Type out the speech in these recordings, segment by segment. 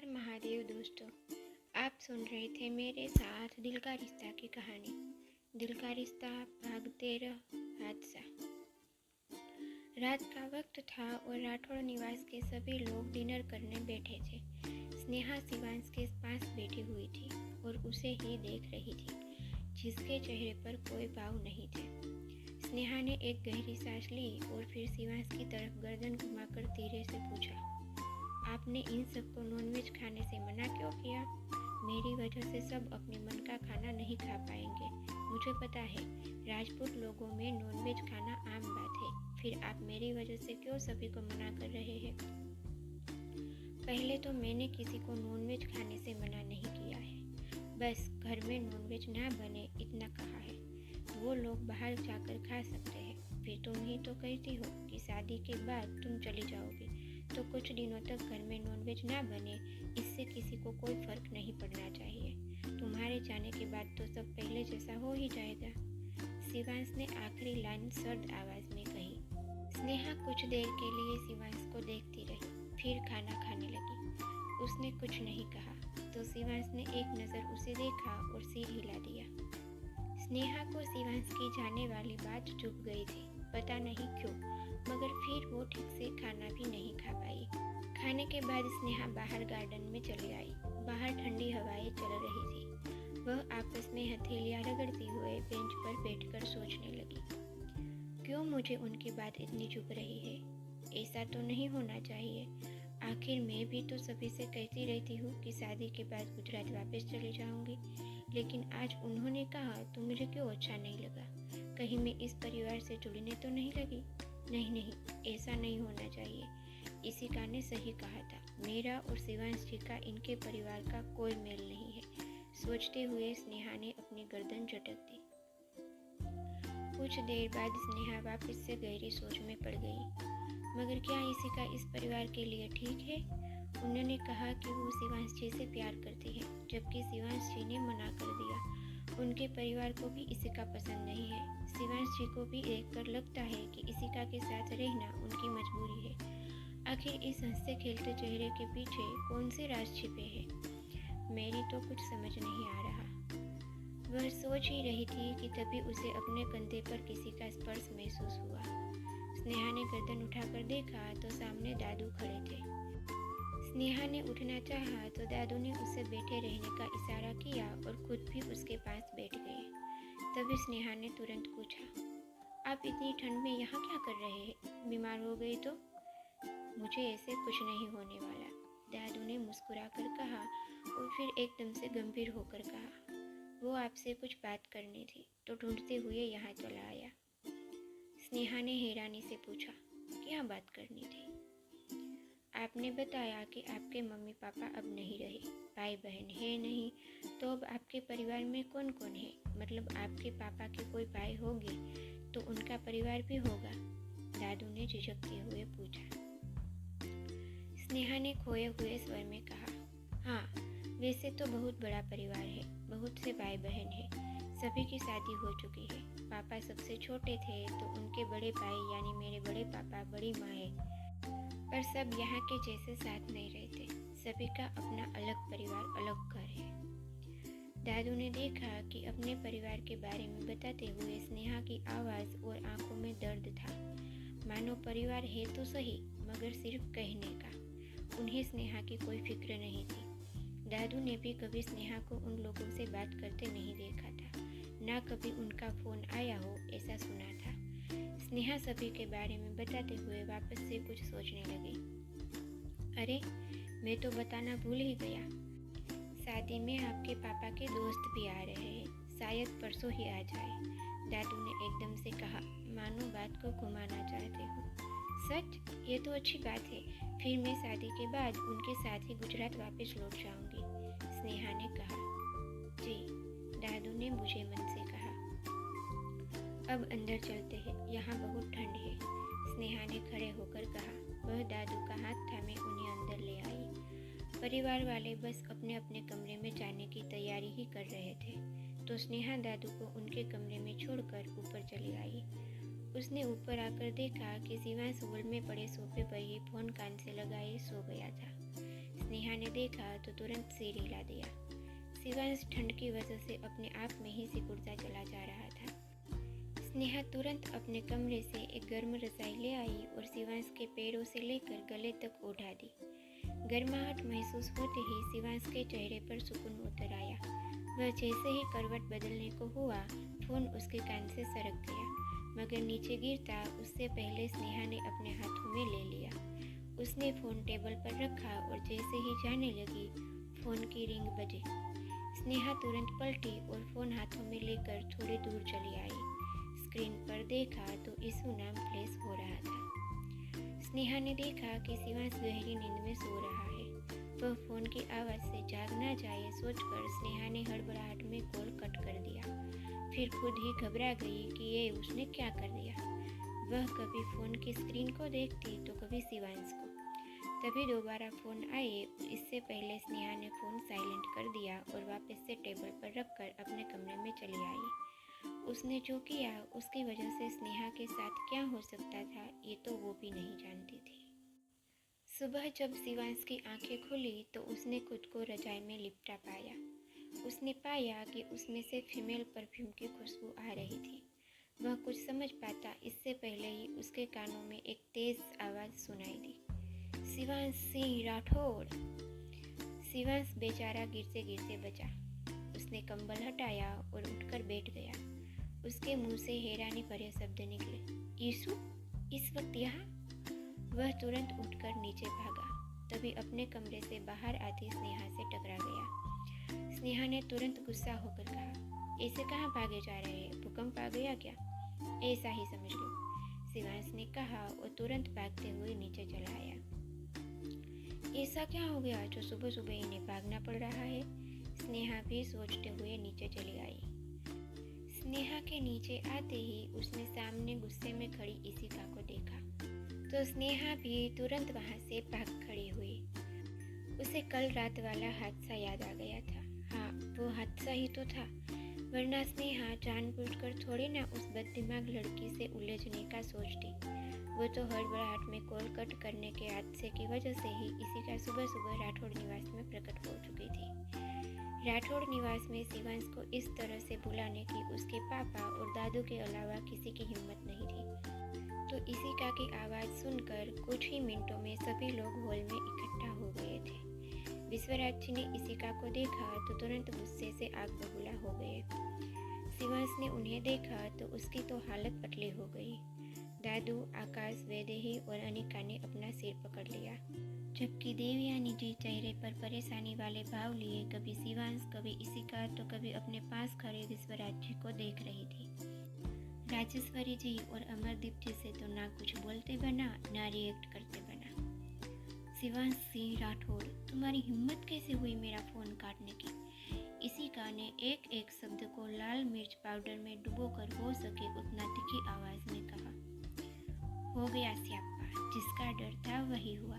महादेव दोस्तों, आप सुन रहे थे मेरे साथ दिल का रिश्ता की कहानी। दिल का रिश्ता भाग 13 हादसा। रात का वक्त था और राठौड़ निवास के सभी लोग डिनर करने बैठे थे। स्नेहा शिवांश के पास बैठी हुई थी और उसे ही देख रही थी, जिसके चेहरे पर कोई भाव नहीं थे। स्नेहा ने एक गहरी सांस ली और फिर शिवांश की तरफ गर्दन घुमाकर धीरे से पूछा, आपने इन सबको नॉनवेज खाने से मना क्यों किया? मेरी वजह से सब अपने मन का खाना नहीं खा पाएंगे। मुझे पता है राजपूत लोगों में नॉनवेज खाना आम बात है, फिर आप मेरी वजह से क्यों सभी को मना कर रहे हैं? पहले तो मैंने किसी को नॉनवेज खाने से मना नहीं किया है, बस घर में नॉनवेज ना बने इतना कहा है। वो लोग बाहर जाकर खा सकते हैं। फिर तुम ही तो कहती हो कि शादी के बाद तुम चली जाओगी, तो कुछ दिनों तक घर में नॉनवेज ना बने, इससे किसी को कोई फर्क नहीं पड़ना चाहिए। तुम्हारे जाने के बाद तो सब पहले जैसा हो ही जाएगा। शिवांश ने आखिरी लाइन सर्द आवाज में कही। स्नेहा कुछ देर के लिए शिवांश को देखती रही, फिर खाना खाने लगी। उसने कुछ नहीं कहा तो शिवांश ने एक नज़र उसे देखा और सिर हिला दिया। स्नेहा को शिवांश की जाने वाली बात चुभ गई थी, पता नहीं क्यों, मगर फिर वो ठीक से खाना भी नहीं खा पाई। खाने के बाद स्नेहा बाहर गार्डन में चली आई। बाहर ठंडी हवाएं चल रही थी। वह आपस में हथेलियां रगड़ती हुए बेंच पर बैठकर सोचने लगी, क्यों मुझे उनकी बात इतनी चुभ रही है? ऐसा तो नहीं होना चाहिए। आखिर मैं भी तो सभी से कहती रहती हूँ कि शादी के बाद गुजरात वापस चली जाऊंगी, लेकिन आज उन्होंने कहा तो मुझे क्यों अच्छा नहीं लगा। कहीं मैं इस परिवार से जुड़ने तो नहीं लगी? नहीं, ऐसा नहीं होना चाहिए। इशिका ने सही कहा था, मेरा और शिवांश जी का इनके परिवार का कोई मेल नहीं है। सोचते हुए स्नेहा ने अपनी गर्दन झटक दी। कुछ देर बाद स्नेहा वापस से गहरी सोच में पड़ गई। मगर क्या इशिका इस परिवार के लिए ठीक है? उन्होंने कहा कि वो शिवांश जी से प्यार करती है, जबकि शिवांश जी ने मना कर दिया। उनके परिवार को भी इशिका पसंद नहीं है। शिवांश जी को भी देखकर लगता है कि इशिका के साथ रहना उनकी मजबूरी है। आखिर इस हंसते खेलते चेहरे के पीछे कौन से राज छिपे हैं? मेरी तो कुछ समझ नहीं आ रहा। वह सोच ही रही थी कि तभी उसे अपने कंधे पर किसी का स्पर्श महसूस हुआ। स्नेहा ने गर्दन उठाकर देखा तो सामने दादू खड़े थे। स्नेहा ने उठना चाहा तो दादू ने उसे बैठे रहने का इशारा किया और खुद भी उसके पास बैठ गए। तभी स्नेहा ने तुरंत पूछा, आप इतनी ठंड में यहाँ क्या कर रहे हैं? बीमार हो गए तो? मुझे ऐसे कुछ नहीं होने वाला, दादू ने मुस्कुराकर कहा और फिर एकदम से गंभीर होकर कहा, वो आपसे कुछ बात करनी थी तो ढूंढते हुए यहाँ चला आया। स्नेहा ने हैरानी से पूछा, क्या बात करनी थी? आपने बताया कि आपके मम्मी पापा अब नहीं रहे, भाई बहन है नहीं, तो अब आपके परिवार में कौन कौन है? मतलब आपके पापा के कोई भाई होंगे तो उनका परिवार भी होगा? दादू ने झिझकते हुए पूछा। स्नेहा ने खोए हुए स्वर में कहा, हाँ, वैसे तो बहुत बड़ा परिवार है, बहुत से भाई बहन हैं, सभी की शादी हो चुकी है। पापा सबसे छोटे थे तो उनके बड़े भाई यानी मेरे बड़े पापा, बड़ी माँ है, पर सब यहाँ के जैसे साथ नहीं रहते। सभी का अपना अलग परिवार, अलग घर है। दादू ने देखा कि अपने परिवार के बारे में बताते हुए स्नेहा की आवाज़ और आंखों में दर्द था। मानो परिवार है तो सही, मगर सिर्फ कहने का। उन्हें स्नेहा की कोई फिक्र नहीं थी। दादू ने भी कभी स्नेहा को उन लोगों से बात करते नहीं देखा था, ना कभी उनका फ़ोन आया हो ऐसा सुना था। स्नेहा सभी के बारे में बताते हुए वापस से कुछ सोचने लगी। अरे, मैं तो बताना भूल ही गया, शादी में आपके पापा के दोस्त भी आ रहे हैं, शायद परसों ही आ जाए। दादू ने एकदम से कहा, मानो बात को घुमाना चाहते हो। सच? ये तो अच्छी बात है, फिर मैं शादी के बाद उनके साथ ही गुजरात वापस लौट जाऊंगी। स्नेहा ने कहा। जी, दादू ने बुझे मन से कहा। अब अंदर चलते हैं, यहाँ बहुत ठंड है, स्नेहा ने खड़े होकर कहा। वह दादू का हाथ थामे उन्हें अंदर ले आई। परिवार वाले बस अपने अपने कमरे में जाने की तैयारी ही कर रहे थे, तो स्नेहा दादू को उनके कमरे में छोड़कर ऊपर चली आई। उसने ऊपर आकर देखा कि शिवांश हॉल में पड़े सोफे पर ही फोन कान से लगाए सो गया था। स्नेहा ने देखा तो तुरंत सिर हिला दिया। शिवांश ठंड की वजह से अपने आप में ही सिकुड़ता चला जा रहा था। स्नेहा तुरंत अपने कमरे से एक गर्म रजाई ले आई और शिवांश के पैरों से लेकर गले तक ओढ़ा दी। गर्माहट महसूस होते ही शिवांश के चेहरे पर सुकून उतर आया। वह जैसे ही करवट बदलने को हुआ, फोन उसके कान से सरक गया, मगर नीचे गिरता उससे पहले स्नेहा ने अपने हाथों में ले लिया। उसने फोन टेबल पर रखा और जैसे ही जाने लगी, फोन की रिंग बजी। स्नेहा तुरंत पलटी और फोन हाथों में लेकर थोड़ी दूर चली आई। स्क्रीन पर देखा तो ईशु नाम फ्लैश हो रहा था। स्नेहा ने देखा कि शिवांश गहरी नींद में सो रहा है। वह फोन की आवाज़ से जाग ना जाए सोचकर स्नेहा ने हड़बड़ाहट में कॉल कट कर दिया। फिर खुद ही घबरा गई कि ये उसने क्या कर दिया। वह कभी फोन की स्क्रीन को देखती तो कभी शिवांश को। तभी दोबारा फोन आए। इससे पहले स्नेहा ने फोन साइलेंट कर दिया और वापस से टेबल पर रखकर अपने कमरे में चली आई। उसने जो किया उसकी वजह से स्नेहा के साथ क्या हो सकता था, ये तो वो भी नहीं जानती थी। सुबह जब शिवांश की आंखें खुली तो उसने खुद को रजाई में लिपटा पाया। उसने पाया कि उसमें से फीमेल परफ्यूम की खुशबू आ रही थी। वह कुछ समझ पाता इससे पहले ही उसके कानों में एक तेज आवाज़ सुनाई दी, शिवांश सिंह राठौड़। शिवांश बेचारा गिरते गिरते बचा। उसने कंबल हटाया और उठकर बैठ गया। उसके मुंह से हैरानी भरे शब्द निकले, ईशु इस वक्त यहाँ? वह तुरंत उठकर नीचे भागा। तभी अपने कमरे से बाहर आती स्नेहा से टकरा गया। स्नेहा ने तुरंत गुस्सा होकर कहा, ऐसे कहाँ भागे जा रहे हैं? भूकंप आ गया क्या? ऐसा ही समझ लो, शिवांश ने कहा और तुरंत भागते हुए नीचे चला आया। ऐसा क्या हो गया जो सुबह सुबह इन्हें भागना पड़ रहा है? स्नेहा भी सोचते हुए नीचे चली आई। स्नेहा के नीचे आते ही उसने सामने गुस्से में खड़ी ईशिका को देखा तो स्नेहा भी तुरंत वहां से भाग खड़ी हुई। उसे कल रात वाला हादसा याद आ गया था। हाँ, वो हादसा ही तो था, वरना स्नेहा जानबूझकर थोड़ी ना उस बददिमाग लड़की से उलझने का सोचती। वो तो हड़बड़ाहट में कॉल कट करने के हादसे की वजह से ही ईशिका सुबह सुबह राठौड़ निवास में प्रकट हो चुकी थी। राठौड़ निवास में शिवांश को इस तरह से बुलाने की उसके पापा और दादू के अलावा किसी की हिम्मत नहीं थी। तो ईशिका की आवाज़ सुनकर कुछ ही मिनटों में सभी लोग हॉल में इकट्ठा हो गए थे। विश्वराज जी ने ईशिका को देखा तो तुरंत गुस्से से आग बबूला हो गए। शिवांश ने उन्हें देखा तो उसकी तो हालत पतली हो गई। दादू, आकाश, वैदेही और अनिका ने अपना सिर पकड़ लिया, जबकि देवयानी जी चेहरे पर परेशानी वाले भाव लिए कभी शिवांश, कभी ईशिका तो कभी अपने पास खड़े विश्वराज जी को देख रही थी। राजेश्वरी जी और अमरदीप जी से तो ना कुछ बोलते बना ना रिएक्ट करते बना। शिवांश सिंह राठौड़, तुम्हारी हिम्मत कैसे हुई मेरा फोन काटने की? ईशिका ने एक एक शब्द को लाल मिर्च पाउडर में डुबोकर हो सके उतना तीखी आवाज में कहा। हो गया स्याप्पा, जिसका डर था वही हुआ,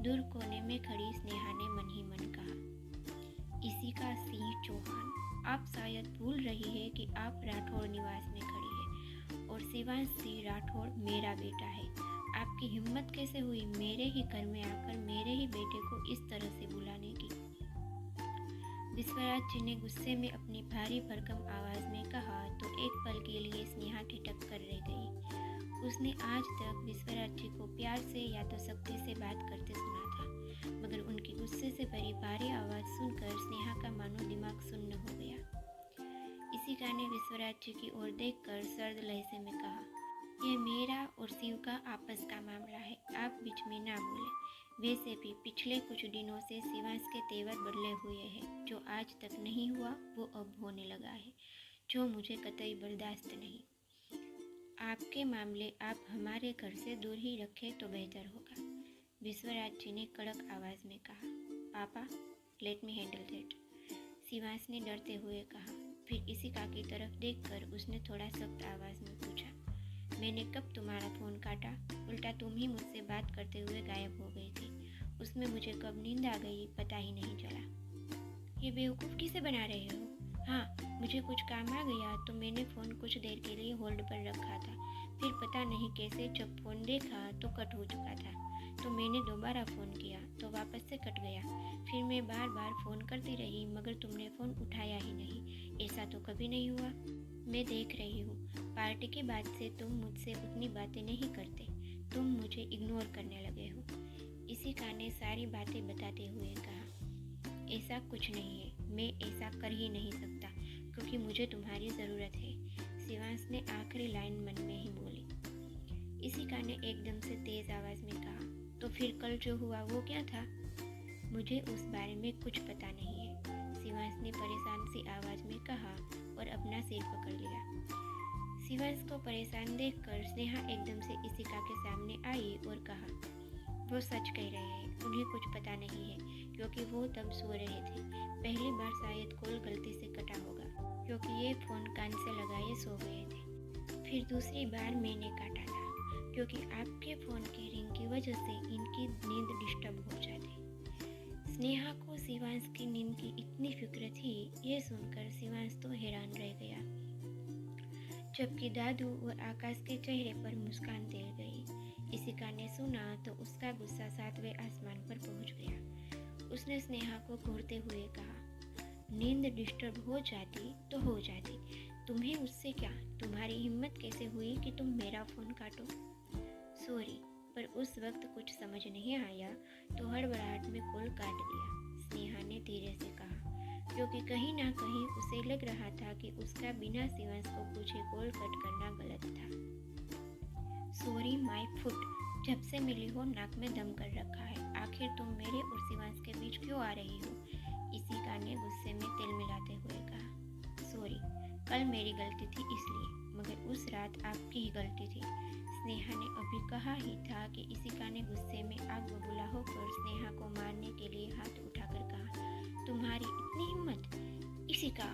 दूर कोने में खड़ी स्नेहा ने मन ही मन कहा। ईशिका सिंह चौहान, आप शायद भूल रही है कि आप राठौड़ निवास में खड़ी है और शिवांश सिंह राठौड़ मेरा बेटा है। आपकी हिम्मत कैसे हुई मेरे ही घर में आकर मेरे ही बेटे को इस तरह से बुलाने की? विश्वराज जी ने गुस्से में अपनी भारी भरकम आवाज में कहा तो एक पल के लिए स्नेहा ठिठक कर रह गई। उसने आज तक विश्वराज जी को प्यार से या तो सख्ती से बात करते सुना था, मगर उनकी गुस्से से भरी भारी आवाज़ सुनकर स्नेहा का मानो दिमाग सुन्न हो गया। ईशिका ने विश्वराज जी की ओर देखकर सर्द लहजे में कहा, यह मेरा और शिव का आपस का मामला है, आप बीच में ना बोले। वैसे भी पिछले कुछ दिनों से शिवांश के तेवर बदले हुए हैं। जो आज तक नहीं हुआ वो अब होने लगा है, जो मुझे कतई बर्दाश्त नहीं। आपके मामले आप हमारे घर से दूर ही रखें तो बेहतर होगा, विश्वराज जी ने कड़क आवाज़ में कहा। पापा, let me handle that, Shivansh ने डरते हुए कहा। फिर ईशिका की तरफ देखकर उसने थोड़ा सख्त आवाज़ में पूछा, मैंने कब तुम्हारा फ़ोन काटा? उल्टा तुम ही मुझसे बात करते हुए गायब हो गई थी। उसमें मुझे कब नींद आ गई पता ही नहीं चला। ये बेवकूफ़ किसे बना रहे हो? हाँ, मुझे कुछ काम आ गया तो मैंने फ़ोन कुछ देर के लिए होल्ड पर रखा था। फिर पता नहीं कैसे जब फ़ोन देखा तो कट हो चुका था, तो मैंने दोबारा फ़ोन किया तो वापस से कट गया। फिर मैं बार बार फ़ोन करती रही मगर तुमने फ़ोन उठाया ही नहीं। ऐसा तो कभी नहीं हुआ। मैं देख रही हूँ, पार्टी के बाद से तुम मुझसे उतनी बातें नहीं करते। तुम मुझे इग्नोर करने लगे हो। इशिका ने सारी बातें बताते हुए कहा, ऐसा कुछ नहीं है, मैं ऐसा कर ही नहीं सकता क्योंकि मुझे तुम्हारी ज़रूरत है। शिवांश ने आखिरी लाइन मन में ही बोली। इशिका ने एकदम से तेज़ आवाज़ में कहा, तो फिर कल जो हुआ वो क्या था? मुझे उस बारे में कुछ पता नहीं है, शिवांश ने परेशान सी आवाज़ में कहा और अपना सिर पकड़ लिया। शिवांश को परेशान देखकर स्नेहा एकदम से इशिका के सामने आई और कहा, वो सच कह रहे हैं, उन्हें कुछ पता नहीं है क्योंकि वो तब सो रहे थे। पहली बार शायद कॉल गलती से कटा होगा क्योंकि ये फ़ोन कान से लगाए सो गए थे। फिर दूसरी बार मैंने काटा था क्योंकि आपके फ़ोन की रिंग की वजह से इनकी नींद डिस्टर्ब हो जाती। स्नेहा को शिवांश की नींद की इतनी फिक्र थी, ये सुनकर शिवांश तो हैरान रह गया, जबकि दादू और आकाश के चेहरे पर मुस्कान तैर गई। इशिका ने सुना तो उसका गुस्सा 7वें आसमान पर पहुंच गया। उसने स्नेहा को घूरते हुए कहा, नींद डिस्टर्ब हो जाती तो हो जाती, तुम्हें उससे क्या? तुम्हारी हिम्मत कैसे हुई कि तुम मेरा फ़ोन काटो? सॉरी, पर उस वक्त कुछ समझ नहीं आया तो हड़बड़ाहट में कॉल काट दिया, स्नेहा ने धीरे से कहा, क्योंकि कहीं ना कहीं उसे लग रहा था कि उसका बिना शिवांश को पूछे कॉल कट करना गलत था। सॉरी माय फुट, जब से मिली हो नाक में दम कर रखा है। आखिर तुम मेरे और शिवांश के बीच क्यों आ रही हो? इशिका ने गुस्से में तिल मिलाते हुए कहा, सॉरी, कल मेरी गलती थी इसलिए, मगर उस रात आपकी ही गलती थी। स्नेहा ने अभी कहा ही था कि इशिका ने गुस्से में आग बबूला होकर स्नेहा को मारने के लिए हाथ उठाकर कहा, तुम्हारी इतनी हिम्मत? इशिका!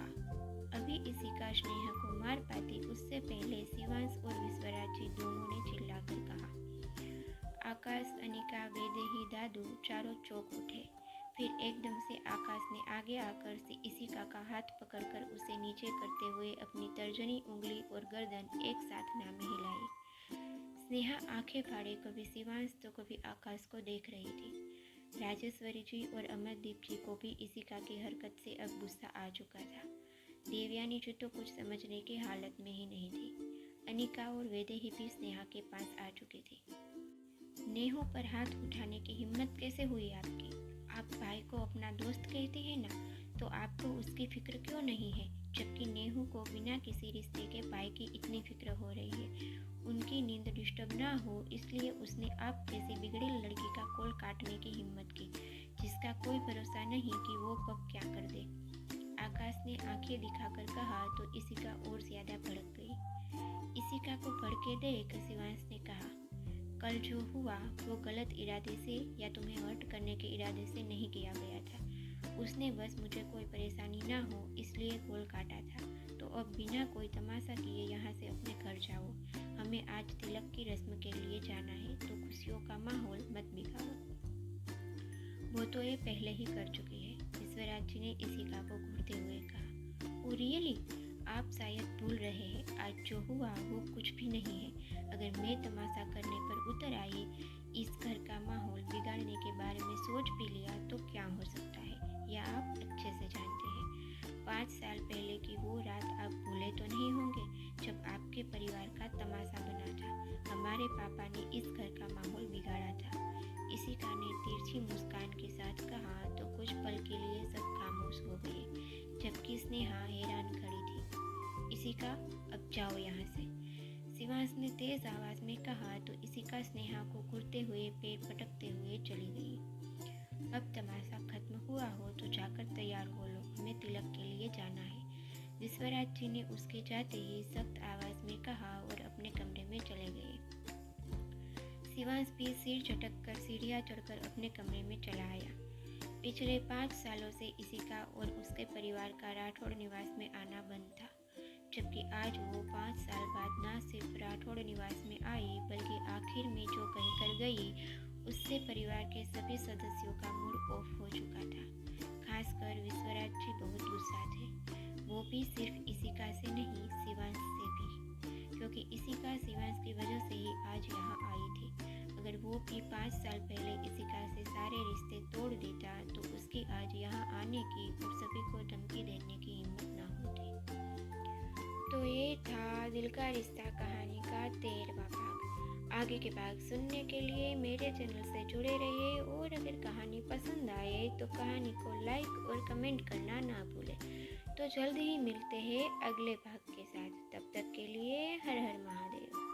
अभी इशिका स्नेहा को मार पाती उससे पहले शिवांश और विश्वराज जी दोनों ने चिल्लाकर कहा। आकाश, अनिका, वैदेही, दादू चारों चौंक उठे। फिर एकदम से आकाश ने आगे आकर इशिका का हाथ पकड़कर उसे नीचे करते हुए अपनी तर्जनी उंगली और गर्दन एक साथ नामे हिलाई। स्नेहा आंखें फाड़े कभी शिवांश तो कभी आकाश को देख रही थी। राजेश्वरी जी और अमरदीप जी को भी इशिका की हरकत से अब गुस्सा आ चुका था। देवयानी जी तो कुछ समझने की हालत में ही नहीं थी। अनिका और वैदेही भी स्नेहा के पास आ चुकी थी। नेहू पर हाथ उठाने की हिम्मत कैसे हुई आपकी? आप भाई को अपना दोस्त कहती है ना, तो आपको उसकी फिक्र क्यों नहीं है? जबकि नेहू को बिना किसी रिश्ते के भाई की इतनी फिक्र हो रही है। उनकी नींद डिस्टर्ब ना हो इसलिए उसने आप जैसी बिगड़ी लड़की का कॉल काटने की हिम्मत की, जिसका कोई भरोसा नहीं कि वो कब क्या कर दे। आकाश ने आंखें दिखाकर कहा तो इशिका और ज्यादा भड़क गई। इशिका को भड़के देख शिवांश ने कहा, कल जो हुआ वो गलत इरादे से या तुम्हें हर्ट करने के इरादे से नहीं किया गया था। उसने बस मुझे कोई परेशानी ना हो इसलिए कॉल काटा था। तो अब बिना कोई तमाशा किए यहाँ से अपने घर जाओ। हमें आज तिलक की रस्म के लिए जाना है, तो खुशियों का माहौल मत बिगाड़ो। वो तो ये पहले ही कर चुकी है, विश्वराज जी ने इशिका को घूरते हुए कहा। Oh really? आप शायद भूल रहे हैं, आज जो हुआ वो कुछ भी नहीं है। अगर मैं तमाशा करने पर उतर आई, इस घर का माहौल बिगाड़ने के बारे में सोच भी लिया तो क्या हो सकता है, यह आप अच्छे से जानते हैं। 5 साल पहले की वो रात आप भूले तो नहीं होंगे जब आपके परिवार का तमाशा बना था। हमारे पापा ने इस घर का माहौल बिगाड़ा था। इशिका ने तिरछी मुस्कान के साथ कहा तो कुछ पल के लिए सब खामोश हो गए, जबकि स्नेहा हैरान खड़ी थी। इशिका, अब जाओ यहाँ से, शिवांश ने तेज आवाज में कहा तो इशिका स्नेहा को घूरते हुए पैर पटकते हुए चली गई। अब तमाशा खत्म हुआ हो तो जाकर तैयार हो लो, हमें तिलक के लिए जाना है। विश्वराज जी ने उसके जाते ही सख्त आवाज में कहा और अपने कमरे में चले गए। शिवांश भी सिर झटक कर सीढ़ियाँ चढ़कर अपने कमरे में चला आया। पिछले 5 सालों से इशिका और उसके परिवार का राठौड़ निवास में आना बंद था, जबकि आज वो 5 साल बाद न सिर्फ राठौड़ निवास में आई बल्कि आखिर में जो कहकर गई उससे परिवार के सभी सदस्यों का मूड ऑफ हो चुका था। खासकर विश्वराज जी बहुत गुस्सा थे, वो भी सिर्फ इशिका से नहीं शिवांश से भी, क्योंकि इशिका शिवांश की वजह से ही आज यहाँ आई थी। अगर वो भी 5 साल पहले इशिका से सारे रिश्ते तोड़ देता तो उसकी उसकी आज यहाँ आने की और सभी को धमकी देने की हिम्मत ना होती। तो ये था दिल का रिश्ता कहानी का 13वां भाग। आगे के भाग सुनने के लिए मेरे चैनल से जुड़े रहिए और अगर कहानी पसंद आए तो कहानी को लाइक और कमेंट करना ना भूलें। तो जल्द ही मिलते हैं अगले भाग के साथ। तब तक के लिए हर हर महादेव।